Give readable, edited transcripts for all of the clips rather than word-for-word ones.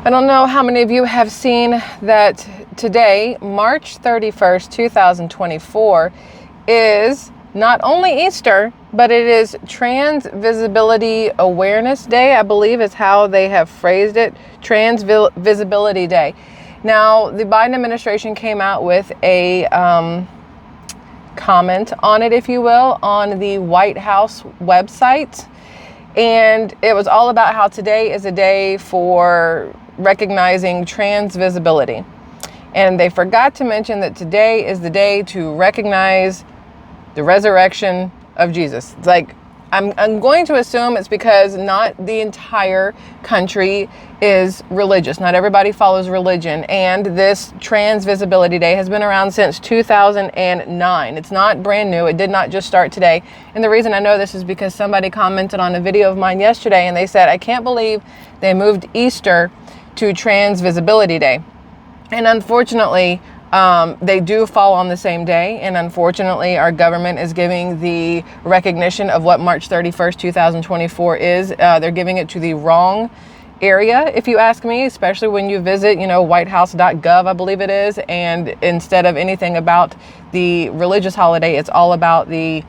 I don't know how many of you have seen that today, March 31st, 2024, is not only Easter, but it is Trans Visibility Awareness Day, I believe is how they have phrased it, Trans Visibility Day. Now, the Biden administration came out with a comment on it, if you will, on the White House website. And it was all about how today is a day for recognizing trans visibility. And they forgot to mention that today is the day to recognize the resurrection of Jesus. It's like, I'm going to assume it's because not the entire country is religious. Not everybody follows religion. And this Trans Visibility Day has been around since 2009. It's not brand new. It did not just start today. And the reason I know this is because somebody commented on a video of mine yesterday and they said, I can't believe they moved Easter to Trans Visibility Day. And unfortunately, they do fall on the same day, and unfortunately our government is giving the recognition of what March 31st, 2024 is. They're giving it to the wrong area, if you ask me, especially when you visit, whitehouse.gov, I believe it is, and instead of anything about the religious holiday, it's all about the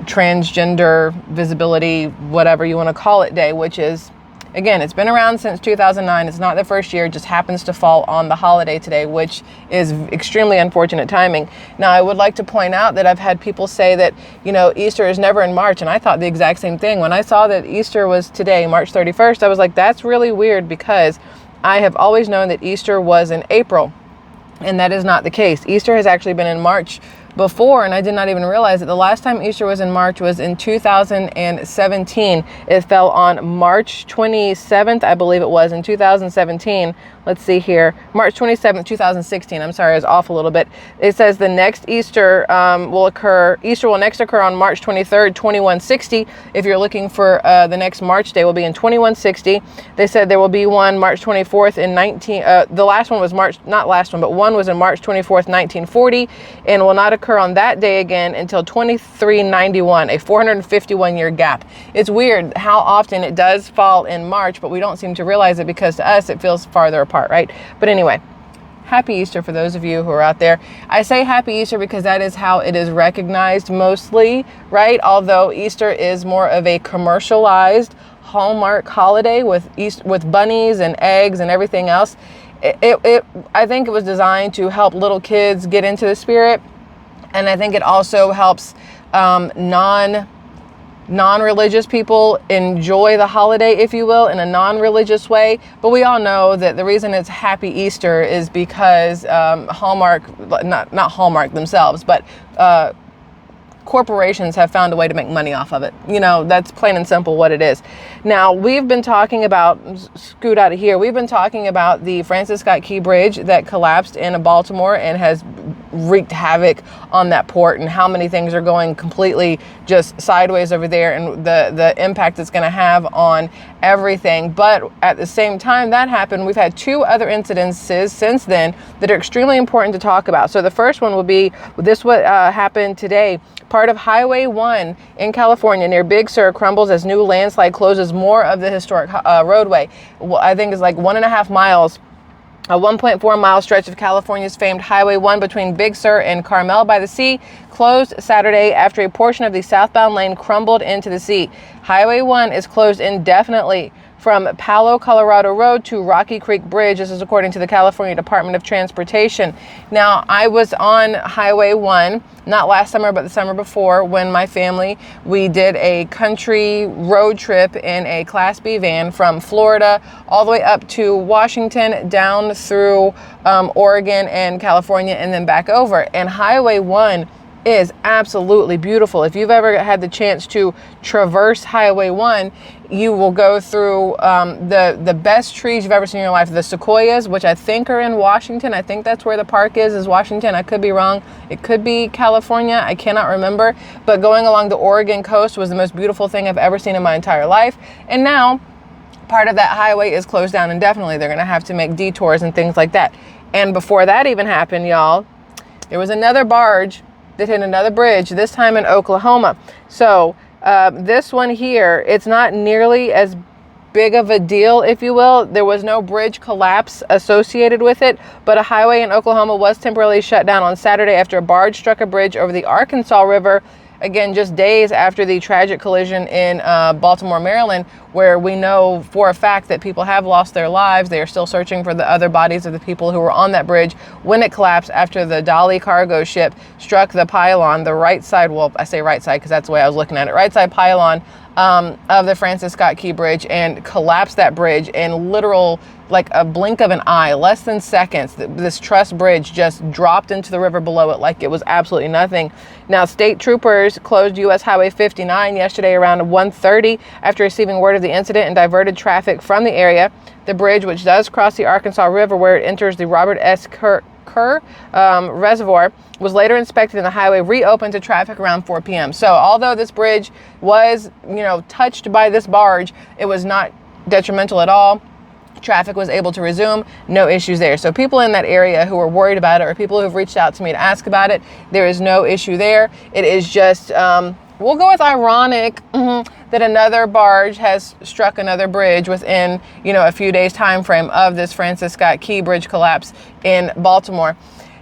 transgender visibility, whatever you want to call it, day, which is, again, it's been around since 2009. It's not the first year. It just happens to fall on the holiday today, which is extremely unfortunate timing. Now, I would like to point out that I've had people say that, Easter is never in March. And I thought the exact same thing. When I saw that Easter was today, March 31st, I was like, that's really weird because I have always known that Easter was in April. And that is not the case. Easter has actually been in March before, and I did not even realize that the last time Easter was in March was in 2017. It fell on March 27th, I believe it was, in 2017. Let's see here. March 27th, 2016. I'm sorry, I was off a little bit. It says the next Easter Easter will next occur on March 23rd, 2160. If you're looking for the next March day, will be in 2160. They said there will be one March 24th in the last one was one was in March 24th, 1940, and will not occur on that day again until 2391, a 451-year gap. It's weird how often it does fall in March, but we don't seem to realize it because to us it feels farther apart, right? But anyway, happy Easter for those of you who are out there. I say happy Easter because that is how it is recognized mostly, right? Although Easter is more of a commercialized Hallmark holiday with bunnies and eggs and everything else. I think it was designed to help little kids get into the spirit. And I think it also helps non-religious people enjoy the holiday, if you will, in a non-religious way. But we all know that the reason it's Happy Easter is because Hallmark, not Hallmark themselves, but corporations have found a way to make money off of it. That's plain and simple what it is. Now, we've been talking about, scoot out of here, we've been talking about the Francis Scott Key Bridge that collapsed in Baltimore and has wreaked havoc on that port, and how many things are going completely just sideways over there, and the impact it's going to have on everything. But at the same time that happened, we've had two other incidences since then that are extremely important to talk about. So the first one will be what happened today. Part of Highway 1 in California near Big Sur crumbles as new landslide closes more of the historic roadway. I think it's like 1.5 miles. A 1.4 mile stretch of California's famed Highway 1 between Big Sur and Carmel by the Sea closed Saturday after a portion of the southbound lane crumbled into the sea. Highway 1 is closed indefinitely from Palo Colorado Road to Rocky Creek Bridge. This is according to the California Department of Transportation. Now, I was on Highway 1, not last summer, but the summer before, when my family, we did a country road trip in a Class B van from Florida all the way up to Washington, down through Oregon and California, and then back over. And Highway 1 is absolutely beautiful. If you've ever had the chance to traverse Highway 1, you will go through the best trees you've ever seen in your life. The sequoias, which I think are in Washington. I think that's where the park is Washington. I could be wrong. It could be California. I cannot remember. But going along the Oregon coast was the most beautiful thing I've ever seen in my entire life. And now part of that highway is closed down indefinitely. They're going to have to make detours and things like that. And before that even happened, y'all, there was another barge that hit another bridge, this time in Oklahoma. So this one here, it's not nearly as big of a deal, if you will. There was no bridge collapse associated with it, but a highway in Oklahoma was temporarily shut down on Saturday after a barge struck a bridge over the Arkansas River. Again, just days after the tragic collision in Baltimore, Maryland, where we know for a fact that people have lost their lives. They are still searching for the other bodies of the people who were on that bridge when it collapsed after the Dolly cargo ship struck the pylon, the right side, well, I say right side because that's the way I was looking at it, right side pylon of the Francis Scott Key Bridge, and collapsed that bridge in literal, like a blink of an eye, less than seconds. This truss bridge just dropped into the river below it like it was absolutely nothing. Now, state troopers closed U.S. Highway 59 yesterday around 1:30 after receiving word of the incident and diverted traffic from the area. The bridge, which does cross the Arkansas River where it enters the Robert S. Kerr Reservoir, was later inspected and the highway reopened to traffic around 4 p.m. So although this bridge was, touched by this barge, it was not detrimental at all. Traffic was able to resume, no issues there. So people in that area who are worried about it, or people who have reached out to me to ask about it, there is no issue there. It is just, we'll go with ironic that another barge has struck another bridge within, a few days time frame of this Francis Scott Key Bridge collapse in Baltimore.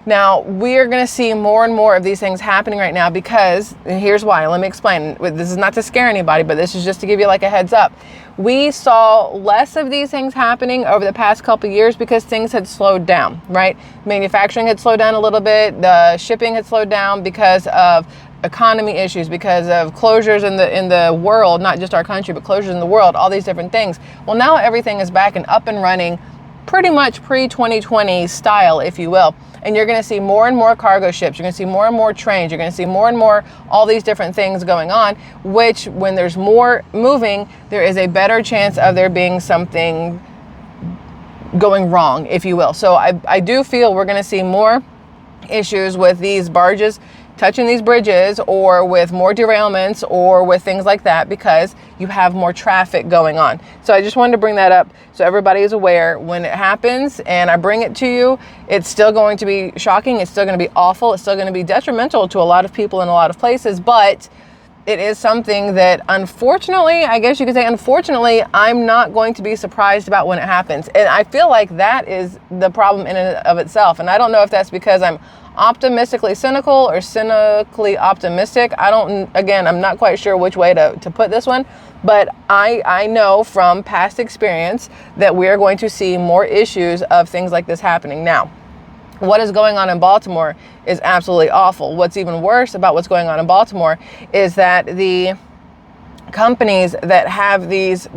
Now, we are going to see more and more of these things happening right now because, here's why. Let me explain. This is not to scare anybody, but this is just to give you like a heads up. We saw less of these things happening over the past couple of years because things had slowed down, right? Manufacturing had slowed down a little bit. The shipping had slowed down because of economy issues, because of closures in the world, not just our country, but closures in the world, all these different things. Well, now everything is back and up and running pretty much pre-2020 style, if you will. And you're going to see more and more cargo ships. You're going to see more and more trains. You're going to see more and more all these different things going on, which when there's more moving, there is a better chance of there being something going wrong, if you will. So I do feel we're going to see more issues with these barges touching these bridges, or with more derailments, or with things like that, because you have more traffic going on. So I just wanted to bring that up so everybody is aware when it happens and I bring it to you. It's still going to be shocking. It's still going to be awful. It's still going to be detrimental to a lot of people in a lot of places, but it is something that unfortunately, I guess you could say unfortunately, I'm not going to be surprised about when it happens. And I feel like that is the problem in and of itself. And I don't know if that's because I'm optimistically cynical or cynically optimistic. I'm not quite sure which way to put this one, but I know from past experience that we're going to see more issues of things like this happening. Now, what is going on in Baltimore is absolutely awful. What's even worse about what's going on in Baltimore is that the companies that have these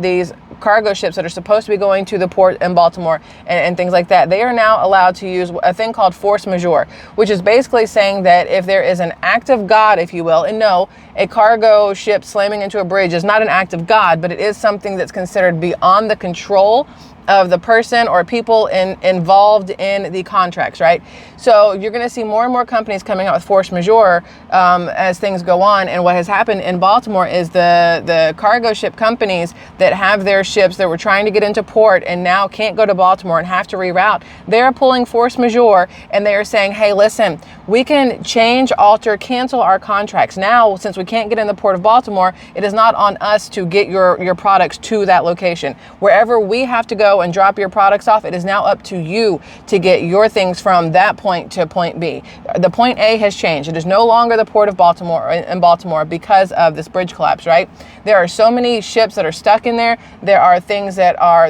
cargo ships that are supposed to be going to the port in Baltimore and things like that, they are now allowed to use a thing called force majeure, which is basically saying that if there is an act of God, if you will, and no, a cargo ship slamming into a bridge is not an act of God, but it is something that's considered beyond the control of the person or people involved in the contracts, right? So you're going to see more and more companies coming out with force majeure as things go on. And what has happened in Baltimore is the cargo ship companies that have their ships that were trying to get into port and now can't go to Baltimore and have to reroute, they're pulling force majeure and they are saying, hey, listen, we can change, alter, cancel our contracts. Now, since we can't get in the port of Baltimore, it is not on us to get your products to that location. Wherever we have to go and drop your products off, it is now up to you to get your things from that point to point B. The point A has changed. It is no longer the port of Baltimore in Baltimore because of this bridge collapse, right? There are so many ships that are stuck in there. There are things that are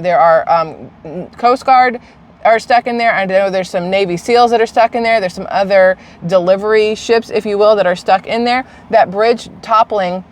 Coast Guard are stuck in there. I know there's some Navy SEALs that are stuck in there. There's some other delivery ships, if you will, that are stuck in there. That bridge toppling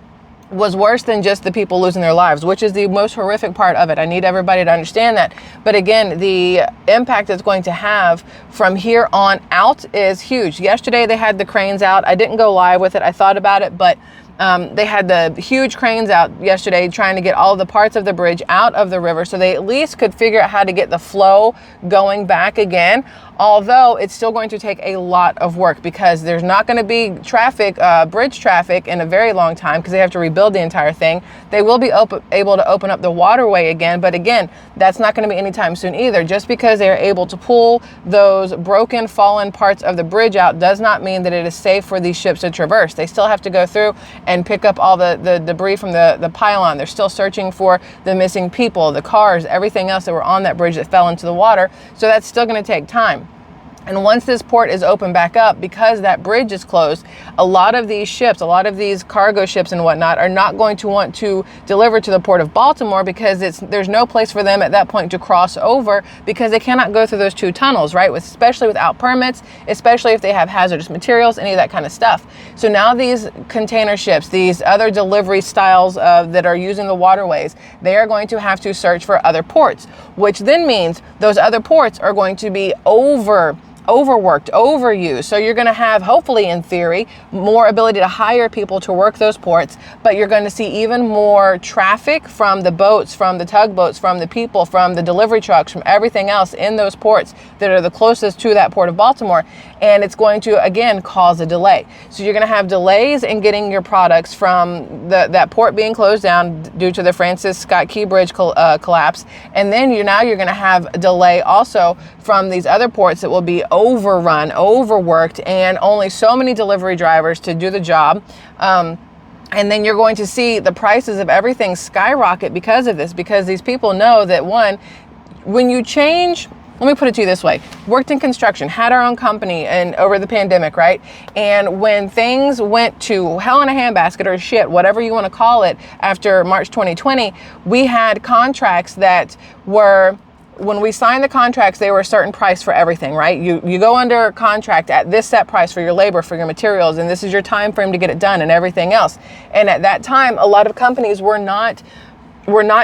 was worse than just the people losing their lives, which is the most horrific part of it. I need everybody to understand that. But again, the impact it's going to have from here on out is huge. Yesterday they had the cranes out. I didn't go live with it. I thought about it, but they had the huge cranes out yesterday trying to get all the parts of the bridge out of the river so they at least could figure out how to get the flow going back again. Although it's still going to take a lot of work because there's not going to be traffic, bridge traffic in a very long time because they have to rebuild the entire thing. They will be able to open up the waterway again. But again, that's not going to be anytime soon either. Just because they are able to pull those broken, fallen parts of the bridge out does not mean that it is safe for these ships to traverse. They still have to go through and pick up all the debris from the pylon. They're still searching for the missing people, the cars, everything else that were on that bridge that fell into the water. So that's still going to take time. And once this port is opened back up, because that bridge is closed, a lot of these ships, a lot of these cargo ships and whatnot are not going to want to deliver to the port of Baltimore, because there's no place for them at that point to cross over, because they cannot go through those two tunnels, right? Especially without permits, especially if they have hazardous materials, any of that kind of stuff. So now these container ships, these other delivery styles that are using the waterways, they are going to have to search for other ports, which then means those other ports are going to be overworked, overused. So you're going to have, hopefully in theory, more ability to hire people to work those ports, but you're going to see even more traffic from the boats, from the tugboats, from the people, from the delivery trucks, from everything else in those ports that are the closest to that port of Baltimore. And it's going to, again, cause a delay. So you're going to have delays in getting your products from that port being closed down due to the Francis Scott Key Bridge collapse. And then you're going to have a delay also from these other ports that will be overrun, overworked, and only so many delivery drivers to do the job. And then you're going to see the prices of everything skyrocket because of this, because these people know that, one, when you change, let me put it to you this way, worked in construction, had our own company and over the pandemic, right? And when things went to hell in a handbasket or shit, whatever you want to call it, after March 2020, we had contracts that were, when we signed the contracts, they were a certain price for everything, right? You go under contract at this set price for your labor, for your materials, and this is your time frame to get it done and everything else. And at that time, a lot of companies were not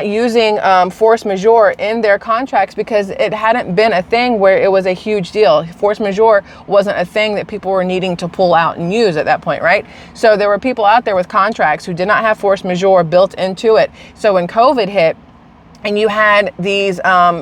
using force majeure in their contracts, because it hadn't been a thing where it was a huge deal. Force majeure wasn't a thing that people were needing to pull out and use at that point, right? So there were people out there with contracts who did not have force majeure built into it. So when COVID hit, and you had these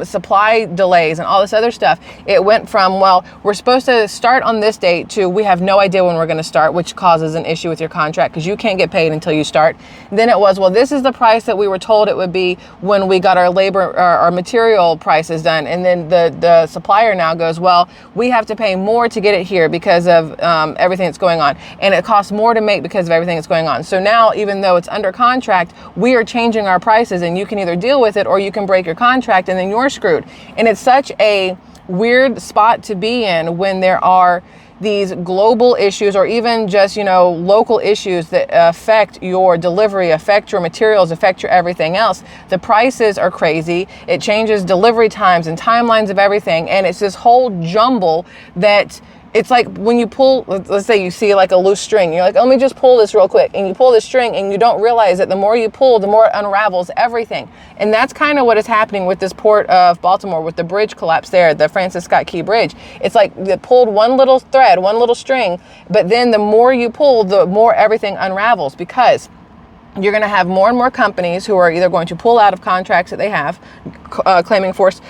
supply delays and all this other stuff, it went from, well, we're supposed to start on this date to we have no idea when we're going to start, which causes an issue with your contract because you can't get paid until you start. Then it was, well, this is the price that we were told it would be when we got our labor, our material prices done. And then the supplier now goes, well, we have to pay more to get it here because of everything that's going on. And it costs more to make because of everything that's going on. So now, even though it's under contract, we are changing our prices, and you can either deal with it or you can break your contract, and then you're screwed. And it's such a weird spot to be in when there are these global issues, or even just, local issues that affect your delivery, affect your materials, affect your everything else. The prices are crazy. It changes delivery times and timelines of everything. And it's this whole jumble that it's like when you pull, let's say you see like a loose string, you're like, let me just pull this real quick. And you pull the string and you don't realize that the more you pull, the more it unravels everything. And that's kind of what is happening with this port of Baltimore, with the bridge collapse there, the Francis Scott Key Bridge. It's like they pulled one little thread, one little string, but then the more you pull, the more everything unravels, because you're going to have more and more companies who are either going to pull out of contracts that they have, claiming force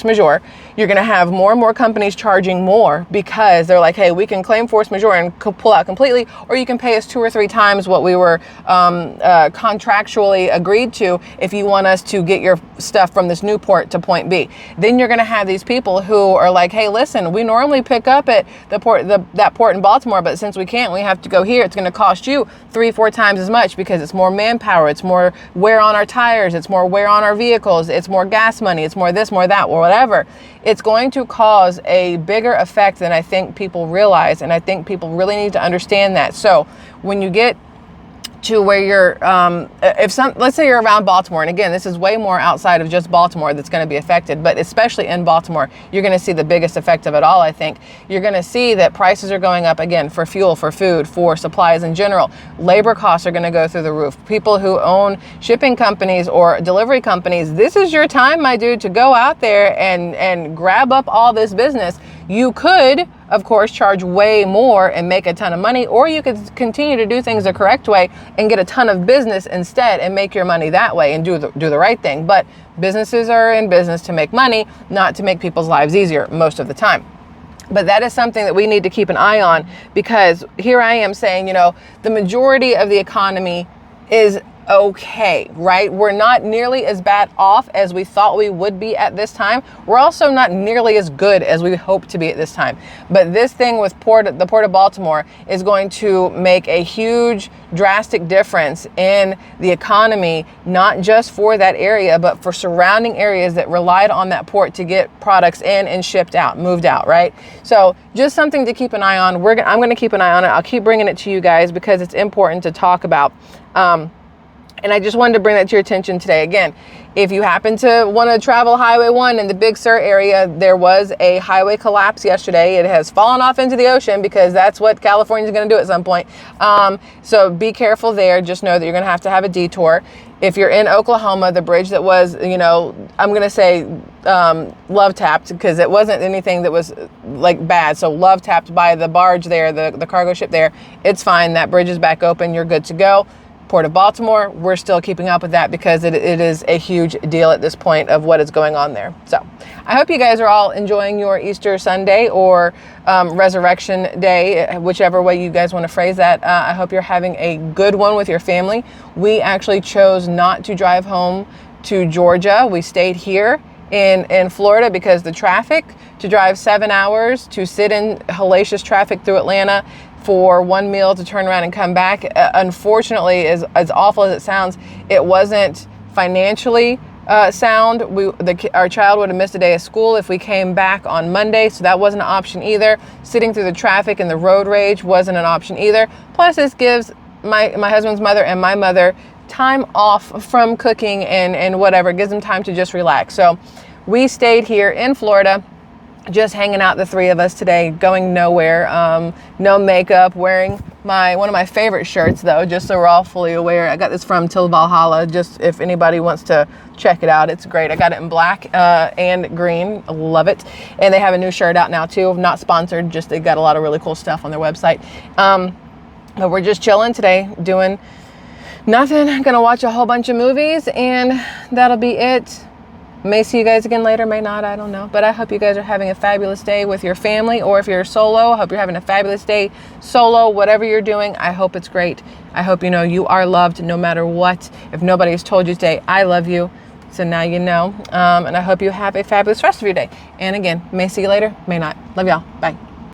majeure. You're going to have more and more companies charging more because they're like, hey, we can claim force majeure and pull out completely, or you can pay us 2 or 3 times what we were contractually agreed to if you want us to get your stuff from this new port to point B. Then you're going to have these people who are like, hey, listen, we normally pick up at the port, that port in Baltimore, but since we can't, we have to go here. It's going to cost you 3-4 times as much because it's more manpower, it's more wear on our tires, it's more wear on our vehicles, it's more gas money, it's more this, more that, or whatever. It's going to cause a bigger effect than I think people realize, and I think people really need to understand that. So when you get to where you're, let's say you're around Baltimore, and again, this is way more outside of just Baltimore that's going to be affected, but especially in Baltimore, you're going to see the biggest effect of it all, I think. You're going to see that prices are going up again for fuel, for food, for supplies in general. Labor costs are going to go through the roof. People who own shipping companies or delivery companies, this is your time, my dude, to go out there and grab up all this business. You could, of course, charge way more and make a ton of money, or you could continue to do things the correct way and get a ton of business instead and make your money that way and do the right thing. But businesses are in business to make money, not to make people's lives easier most of the time. But that is something that we need to keep an eye on, because here I am saying, the majority of the economy is okay, right? We're not nearly as bad off as we thought we would be at this time. We're also not nearly as good as we hope to be at this time. But this thing with the Port of Baltimore is going to make a huge, drastic difference in the economy, not just for that area, but for surrounding areas that relied on that port to get products in and shipped out, moved out, right? So just something to keep an eye on. I'm going to keep an eye on it. I'll keep bringing it to you guys because it's important to talk about. And I just wanted to bring that to your attention today. Again, if you happen to want to travel Highway 1 in the Big Sur area, there was a highway collapse yesterday. It has fallen off into the ocean because that's what California is going to do at some point. So be careful there. Just know that you're going to have a detour. If you're in Oklahoma, the bridge that was, I'm going to say love tapped because it wasn't anything that was like bad. So love tapped by the barge there, the cargo ship there. It's fine. That bridge is back open. You're good to go. Port of Baltimore, we're still keeping up with that because it is a huge deal at this point of what is going on there. So I hope you guys are all enjoying your Easter Sunday or Resurrection Day, whichever way you guys want to phrase that. I hope you're having a good one with your family. We actually chose not to drive home to Georgia. We stayed here in Florida because the traffic, to drive 7 hours, to sit in hellacious traffic through Atlanta for one meal to turn around and come back. Unfortunately, as awful as it sounds, it wasn't financially sound. Our child would have missed a day of school if we came back on Monday, so that wasn't an option either. Sitting through the traffic and the road rage wasn't an option either. Plus, this gives my husband's mother and my mother time off from cooking and whatever. It gives them time to just relax. So we stayed here in Florida, just hanging out, the three of us today, going nowhere, no makeup, wearing one of my favorite shirts though, just so we're all fully aware. I got this from Till Valhalla, just if anybody wants to check it out. It's great. I got it in black and green. I love it. And they have a new shirt out now too. Not sponsored, just they got a lot of really cool stuff on their website. But we're just chilling today, doing nothing. Gonna watch a whole bunch of movies and that'll be it. May see you guys again later, may not, I don't know. But I hope you guys are having a fabulous day with your family, or if you're solo, I hope you're having a fabulous day solo, whatever you're doing. I hope it's great. I hope you know you are loved no matter what. If nobody has told you today, I love you. So now you know. And I hope you have a fabulous rest of your day. And again, may see you later, may not. Love y'all. Bye.